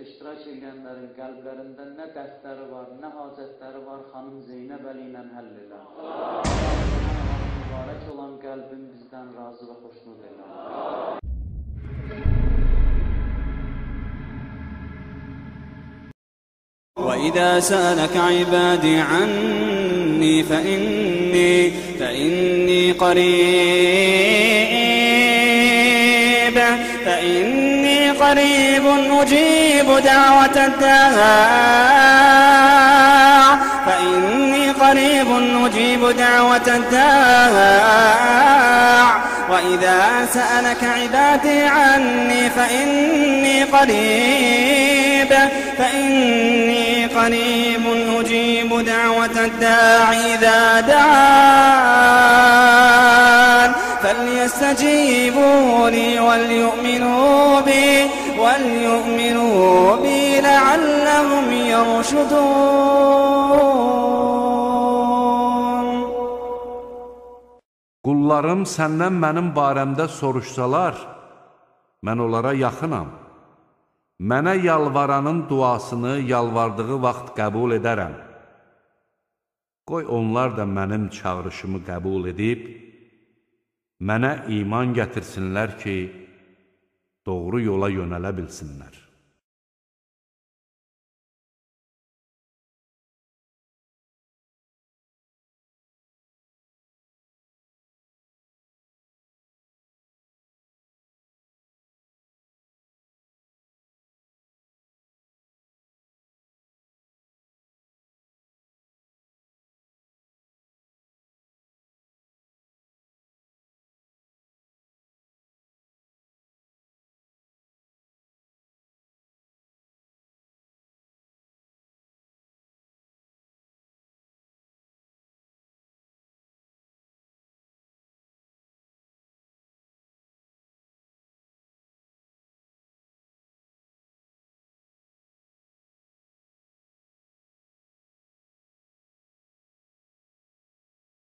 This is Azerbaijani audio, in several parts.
iştirak edənlərin qəlblərində nə dərdləri var, nə hacətləri var, xanım Zeynəb Əli ilə həll elə. Mübarək olan qəlbin bizdən razı və xoşnud elə. وَإِذَا سَأَلَكَ عِبَادِي عَنِّي فَإِنِّي قَرِيبٌ أُجِيبُ دَعْوَةَ الدَّاعِ وَإِذَا سَأَلَكَ عِبَادِي عَنِّي فَإِنِّي قَرِيبٌ أُجِيبُ دَعْوَةَ الدَّاعِ إِذَا دَعَانِ فَلْيَسْتَجِيبُوا لِي وَلْيُؤْمِنُوا بِي لَعَلَّهُمْ يَرْشُدُونَ. Qullarım səndən mənim barəmdə soruşsalar, mən onlara yaxınam. Mənə yalvaranın duasını yalvardığı vaxt qəbul edərəm. Qoy onlar da mənim çağırışımı qəbul edib, mənə iman gətirsinlər ki, doğru yola yönələ bilsinlər.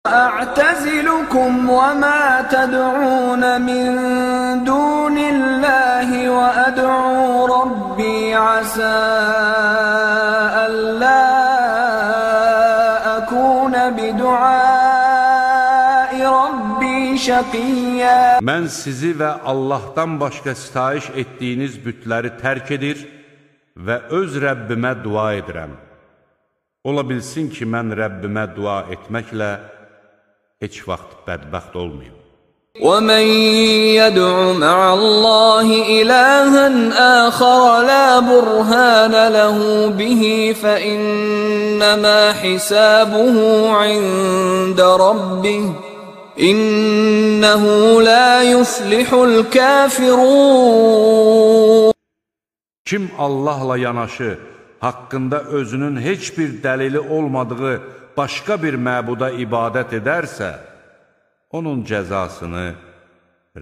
أعتزلكم وما تدعون من دون الله وأدعو ربي عسى ألا أكون بدعاء ربي شقيا. Mən sizi və Allahdan başqa sitayiş etdiyiniz bütləri tərk edir və öz Rəbbimə dua edirəm. Ola bilsin ki, mən Rəbbimə dua etməklə heç vaxt bədbəxt olmayım. وَمَنْ يَدْعُ مَعَ اللَّهِ إِلَٰهًا آخَرَ لَا بُرْهَانَ لَهُ بِهِ فَإِنَّمَا حِسَابُهُ عِندَ رَبِّهِ إِنَّهُ لَا يُفْلِحُ الْكَافِرُونَ. Kim Allahla yanaşı, haqqında özünün heç bir dəlili olmadığı başqa bir məbuda ibadət edərsə, onun cəzasını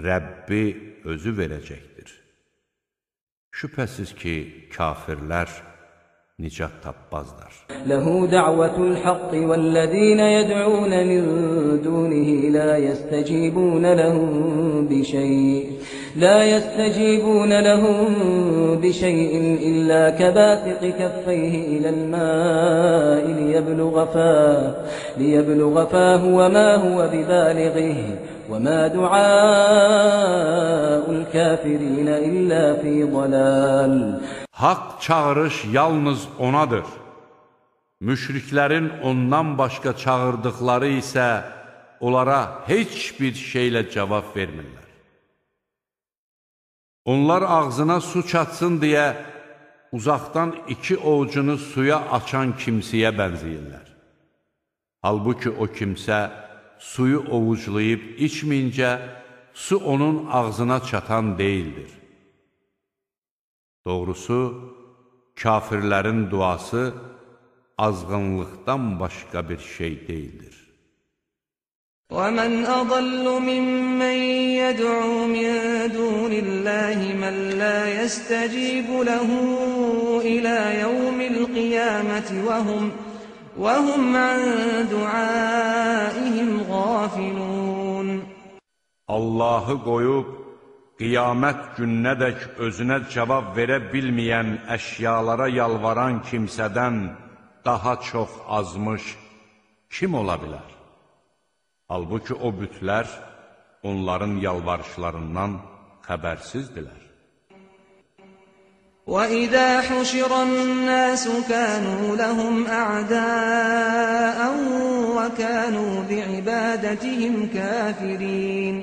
Rəbbi özü verəcəkdir. Şübhəsiz ki, kafirlər nicat tapmazlar. Ləhu da'vatul haqqi vəl-ləzīne yəd'un min dunihi la yestəcibun ləhum bi şey'in illə kəbəsiqi kəffəyhi iləl-mā'i liyəbluğa fəhu və mə huvə bibəliğih və mə du'a'ul kəfirinə illə fi ضلال. Haqq çağırış yalnız onadır. Müşriklərin ondan başqa çağırdıqları isə onlara heç bir şeylə cavab vermirlər. Onlar ağzına su çatsın deyə uzaqdan iki ovucunu suya açan kimsəyə bənzəyirlər. Halbuki o kimsə suyu ovuclayıb içməyincə su onun ağzına çatan deyildir. Doğrusu, kafirlərin duası azğınlıqdan başqa bir şey deyildir. وَمَنْ أَضَلُّ مِمَّنْ يَدْعُو مِنْ دُونِ اللَّهِ مَنْ لَا يَسْتَجِيبُ لَهُ إِلَى يَوْمِ الْقِيَامَةِ وَهُمْ عَنْ دُعَائِهِمْ غَافِلُونَ. Allahı qoyub qiyamət gününədək özünə cavab verə bilməyən əşyalara yalvaran kimsədən daha çox azmış kim ola bilər? Halbuki o bütlər onların yalvarışlarından xəbərsizdirlər. وَإِذَا حُشِرَ النَّاسُ كَانُوا لَهُمْ أَعْدَاءً وَكَانُوا بِعِبَادَتِهِمْ كَافِرِينَ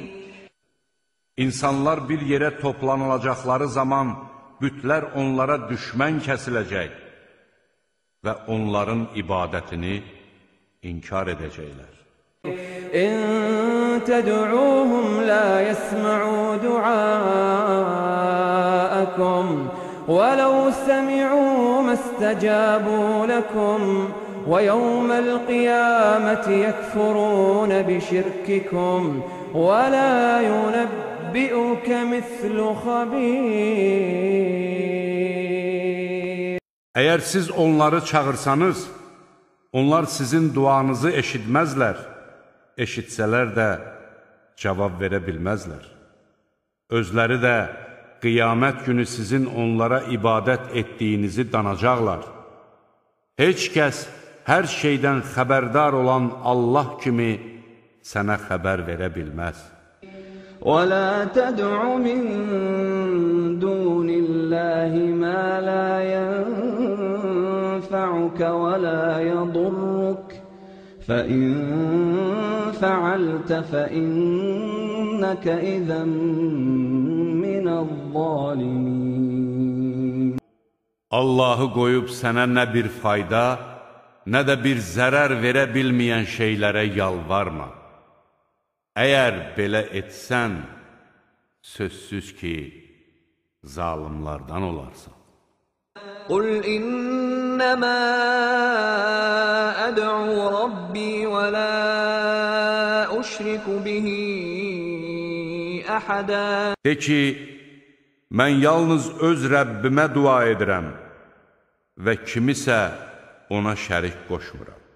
İnsanlar bir yerə toplanılacaqları zaman bütlər onlara düşmən kəsiləcək və onların ibadətini inkar edəcəklər. إِن تَدْعُوهُمْ لَا يَسْمَعُوا دُعَاءَكُمْ وَلَوْ سَمِعُوا مَا اسْتَجَابُوا لَكُمْ وَيَوْمَ الْقِيَامَةِ يَكْفُرُونَ بِشِرْكِكُمْ وَلَا يُنَبِّئُكَ مِثْلُ خَبِيرٍ Əgər siz onları çağırsanız, onlar sizin duanızı eşitməzlər, eşitsələr də cavab verə bilməzlər. Özləri də qiyamət günü sizin onlara ibadət etdiyinizi danacaqlar. Heç kəs hər şeydən xəbərdar olan Allah kimi sənə xəbər verə bilməz. وَلَا تَدْعُ مِن دُونِ اللَّهِ مَا لَا يَنفَعُكَ وَلَا يَضُرُّكَ فَإِن فَعَلْتَ فَإِنَّكَ إِذًا مِنَ الظَّالِمِينَ Allahı qoyub sənə nə bir fayda, nə də bir zərər verə bilməyən şeylərə yalvarma. Əgər belə etsən, sözsüz ki, zalimlardan olarsan. قُلْ إِنَّمَا أَدْعُو رَبِّي وَلَا أُشْرِكُ بِهِ أَحَدًا De ki, mən yalnız öz Rəbbimə dua edirəm və kimisə ona şərik qoşmuram.